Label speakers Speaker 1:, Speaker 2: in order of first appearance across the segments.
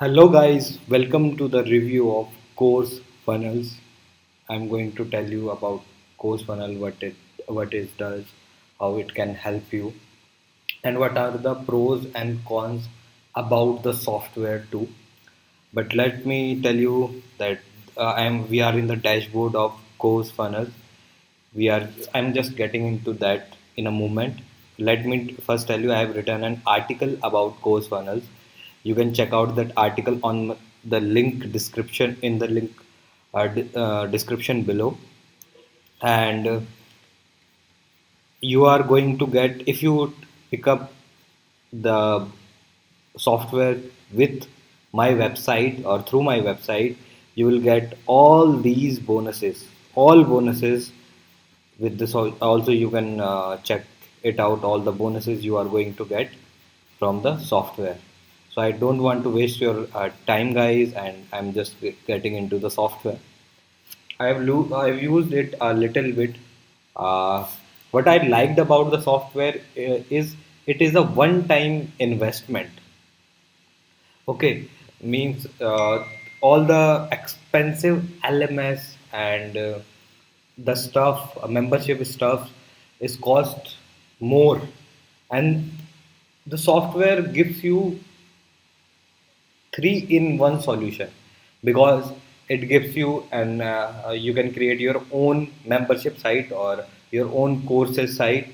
Speaker 1: Hello guys, welcome to the review of Course Funnels. I'm going to tell you about Course Funnel, what it does, how it can help you, and what are the pros and cons about the software too. But let me tell you that we are in the dashboard of Course Funnels. I'm just getting into that in a moment. Let me first tell you I have written an article about Course Funnels. You can check out that article on the link description in the link description below. And you are going to get, if you pick up the software with my website or through my website, you will get all these bonuses, all bonuses. With this also you can check it out, all the bonuses you are going to get from the software. So I don't want to waste your time guys, and I'm just getting into the software. I've used it a little bit. Uh, what I liked about the software is it is a one-time investment. Okay, means all the expensive LMS and the stuff, membership stuff is cost more, and the software gives you three in one solution, because it gives you and you can create your own membership site or your own courses site.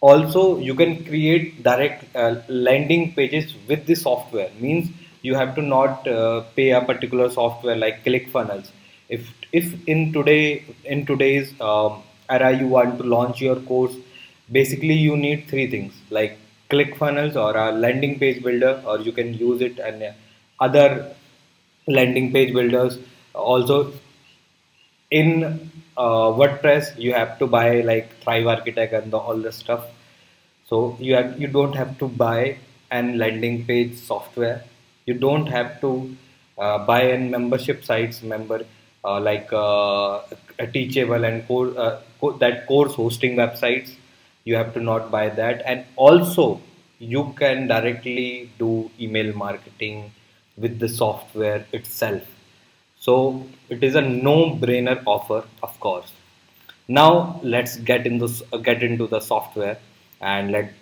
Speaker 1: Also you can create direct landing pages with the software, means you have to not pay a particular software like ClickFunnels. If in today's era you want to launch your course, basically you need three things like ClickFunnels or a landing page builder, or you can use it and other landing page builders. Also in WordPress you have to buy like Thrive Architect and all the stuff. So you don't have to buy an landing page software. You don't have to buy an membership sites member like a Teachable and that course hosting websites. You have to not buy that, and also you can directly do email marketing with the software itself. So it is a no-brainer offer, of course. Now let's get into the software, and let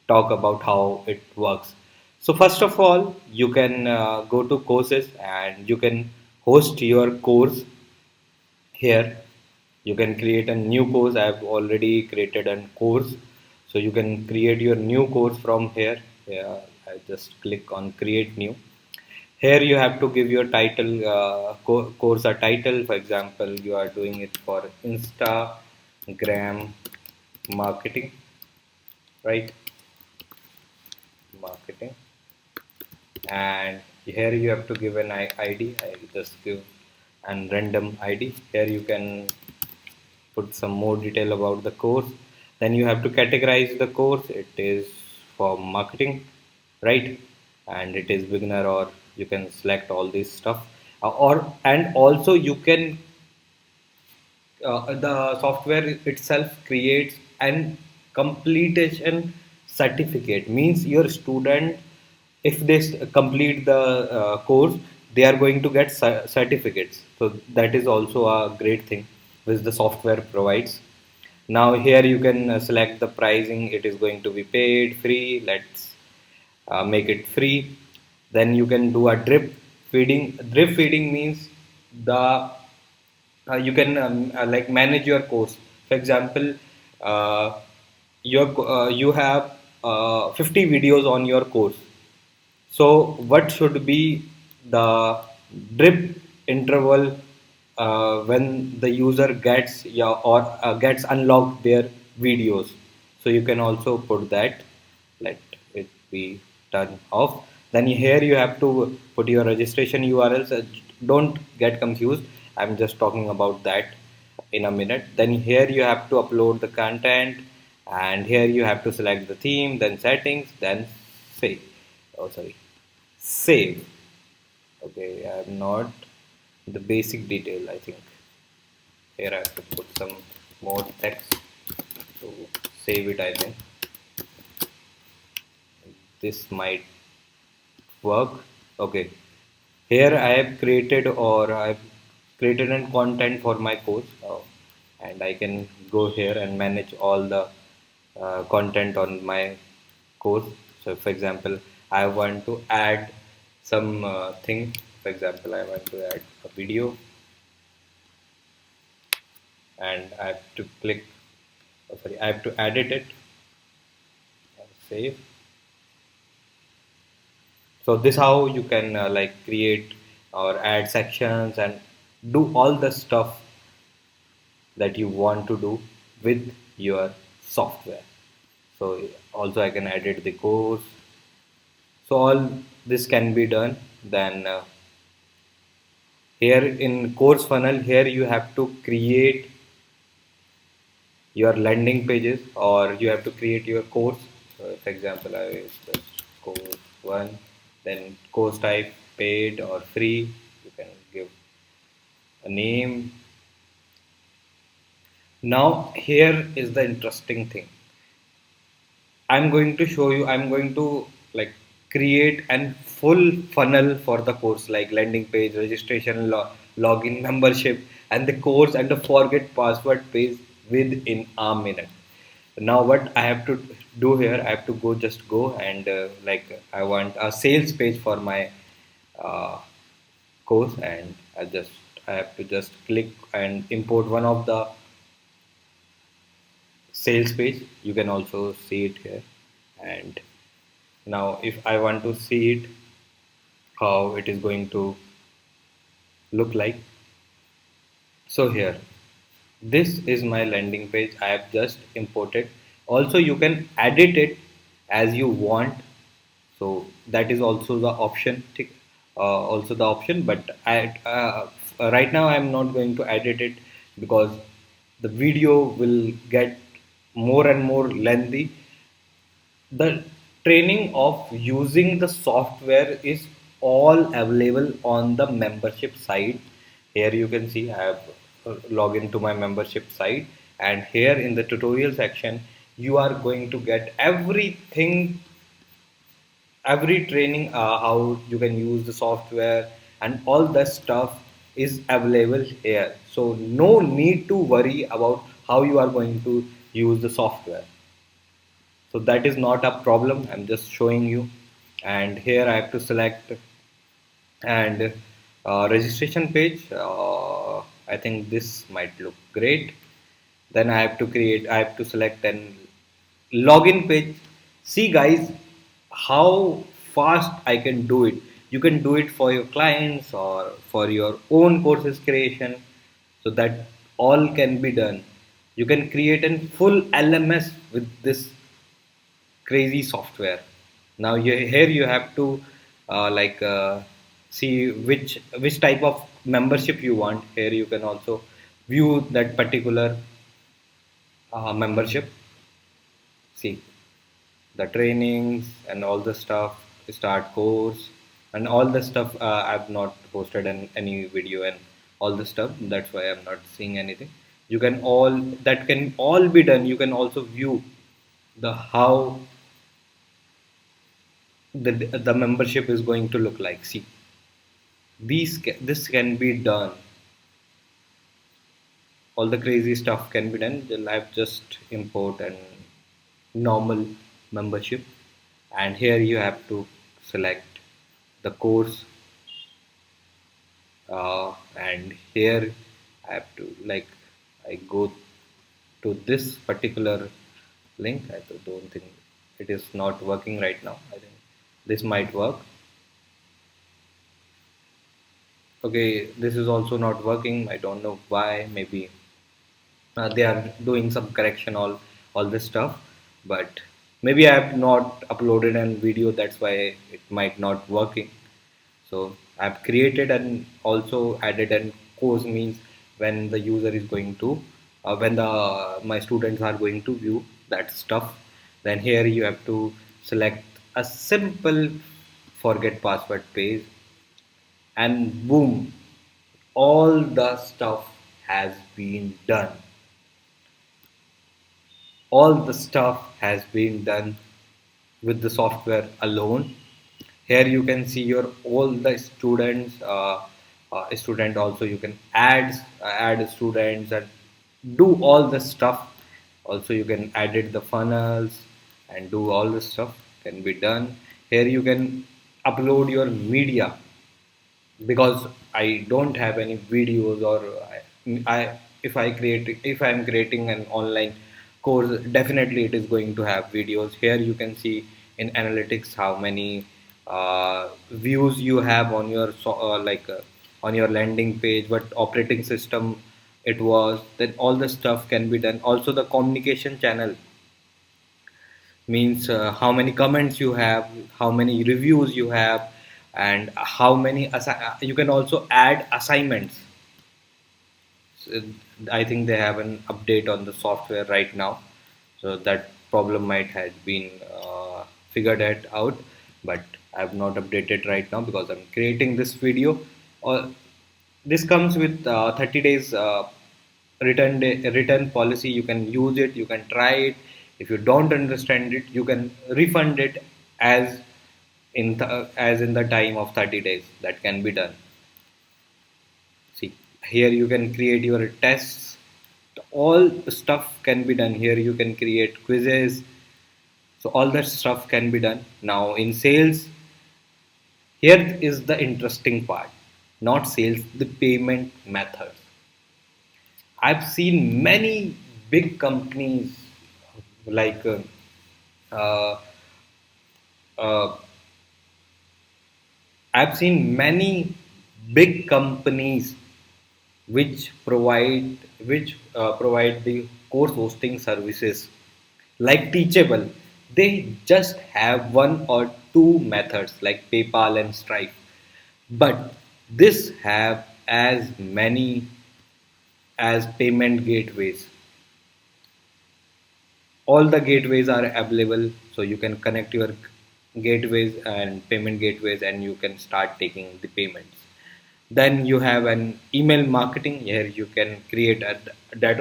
Speaker 1: talk about how it works. So first of all, you can go to courses and you can host your course here. You can create a new course. I have already created a course, so you can create your new course from here. Yeah, I just click on create new. Here you have to give your title, course a title. For example, you are doing it for Instagram marketing, right? Marketing. And here you have to give an ID. I just give an random ID. Here you can put some more detail about the course. Then you have to categorize the course. It is for marketing, right? And it is beginner, or you can select all this stuff. Or and also you can the software itself creates an completion certificate, means your student, if they complete the course, they are going to get certificates. So that is also a great thing which the software provides. Now here you can select the pricing. It is going to be paid, free. Let's make it free. Then you can do a drip feeding. Drip feeding means the you can like manage your course. For example, uh, you have 50 videos on your course. So what should be the drip interval when the user gets, yeah, or gets unlocked their videos? So you can also put that. Let it be turned off. Then here you have to put your registration URLs. Don't get confused. I'm just talking about that in a minute. Then here you have to upload the content, and here you have to select the theme, then settings, then save. Oh, sorry, save. Okay, I have not the basic detail. I think here I have to put some more text to save it. I think this might work. Okay, Here I have created or I've created an content for my course, and I can go here and manage all the content on my course. So for example, I want to add some thing. For example, I want to add a video, and I have to click, sorry, I have to edit it and save. So this how you can like create or add sections and do all the stuff that you want to do with your software. So also I can edit the course. So all this can be done. Then here in course funnel, here you have to create your landing pages or you have to create your course. So for example, I will just course one, then course type paid or free. You can give a name. Now here is the interesting thing. I'm going to show you, I'm going to like create an full funnel for the course like landing page, registration, login, membership, and the course and the forget password page within a minute. Now what I have to do here, I have to go and like I want a sales page for my uh, course, and I have to just click and import one of the sales page. You can also see it here. And now if I want to see it how it is going to look like, so here this is my landing page I have just imported. Also you can edit it as you want, so that is also the option, also the option, but right now I'm not going to edit it because the video will get more and more lengthy. The training of using the software is all available on the membership site. Here you can see I have log into my membership site, and here in the tutorial section you are going to get everything, every training, how you can use the software and all that stuff is available here. So no need to worry about how you are going to use the software. So that is not a problem, I'm just showing you. And here I have to select and registration page, I think this might look great. Then I have to select an login page. See guys how fast I can do it. You can do it for your clients or for your own courses creation, so that all can be done. You can create a full LMS with this crazy software. Now here you have to like see which type of membership you want. Here you can also view that particular membership. See the trainings and all the stuff, start course and all the stuff. I've not posted any video and all the stuff. That's why I'm not seeing anything. You can all that can all be done. You can also view the how the membership is going to look like. See, this can be done. All the crazy stuff can be done. Then I've just import and normal membership, and here you have to select the course, and here I have to like I go to this particular link. I don't think it is not working right now. I think this might work. Okay, this is also not working. I don't know why. Maybe they are doing some correction, all this stuff, but maybe I have not uploaded a video, that's why it might not working. So I've created and also added an course, means when the user is going to when the my students are going to view that stuff, then here you have to select a simple forget password page, and boom, all the stuff has been done. All the stuff has been done with the software alone. Here you can see your all the students, student also you can add students and do all the stuff. Also you can edit the funnels and do all the stuff can be done. Here you can upload your media, because I don't have any videos, or if I'm creating an online course, definitely it is going to have videos. Here you can see in analytics how many views you have on your on your landing page, what operating system it was. Then all the stuff can be done. Also the communication channel means how many comments you have, how many reviews you have, and how many you can also add assignments. So, I think they have an update on the software right now, so that problem might have been figured it out, but I have not updated right now because I'm creating this video. This comes with 30 days return policy. You can use it, you can try it. If you don't understand it, you can refund it as as in the time of 30 days. That can be done. See, here you can create your tests. All stuff can be done here. You can create quizzes, so all that stuff can be done. Now in sales, here is the interesting part. Not sales, the payment methods. I've seen many big companies like uh, uh, I've seen many big companies which provide the course hosting services like Teachable. They just have one or two methods like PayPal and Stripe, but this have as many as payment gateways. All the gateways are available, so you can connect your gateways and payment gateways, and you can start taking the payments. Then you have an email marketing. Here you can create a, that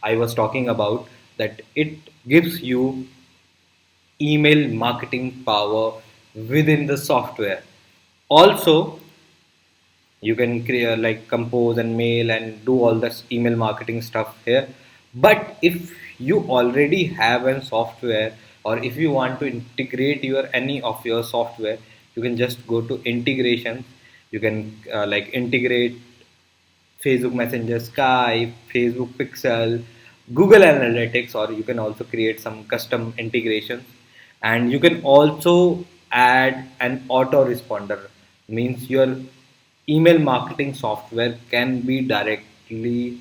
Speaker 1: I was talking about, that it gives you email marketing power within the software. Also you can create like compose and mail and do all this email marketing stuff here. But if you already have a software, or if you want to integrate your any of your software, you can just go to integration. You can like integrate Facebook Messenger, Skype, Facebook Pixel, Google Analytics, or you can also create some custom integrations. And you can also add an autoresponder, means your email marketing software can be directly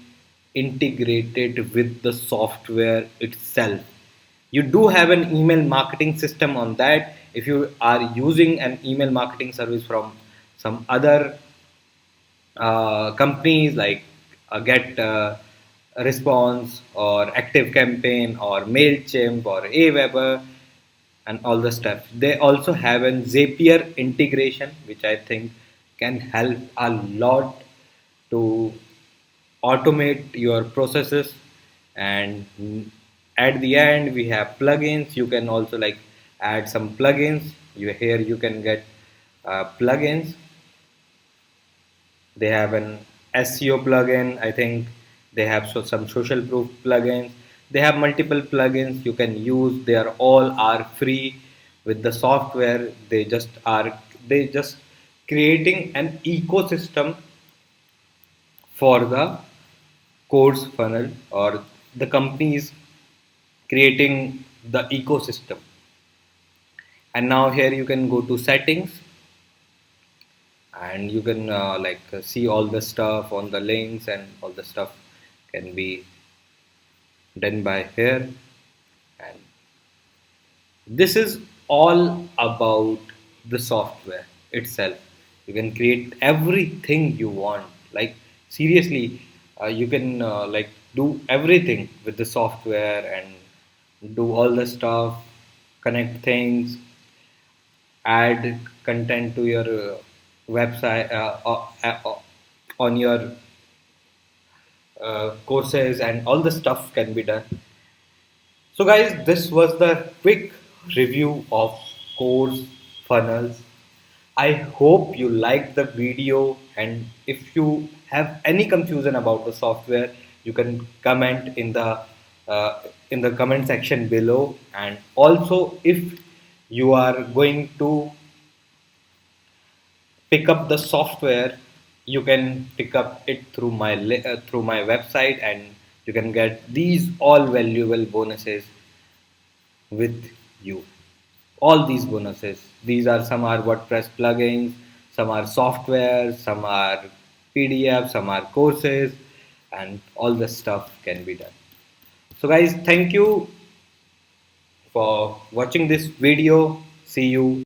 Speaker 1: integrated with the software itself. You do have an email marketing system on that. If you are using an email marketing service from some other companies like Get Response or Active Campaign or Mailchimp or Aweber and all the stuff. They also have an Zapier integration, which I think can help a lot to automate your processes. And at the end, we have plugins. You can also like add some plugins. Here you can get plugins. They have an SEO plugin. I think they have some social proof plugins. They have multiple plugins you can use. They are all are free with the software. They just creating an ecosystem for the course funnel, or the companies creating the ecosystem. And now here you can go to settings, and you can see all the stuff on the links, and all the stuff can be done by here. And this is all about the software itself. You can create everything you want, like seriously. You can do everything with the software and do all the stuff, connect things, add content to your website, on your courses, and all the stuff can be done. So guys, this was the quick review of course funnels. I hope you liked the video, and if you have any confusion about the software, you can comment in the comment section below. And also, if you are going to pick up the software, you can pick up it through through my website, and you can get these all valuable bonuses with you. All these bonuses, these are, some are WordPress plugins, some are software, some are PDF, some are courses, and all this stuff can be done. So guys, thank you for watching this video. See you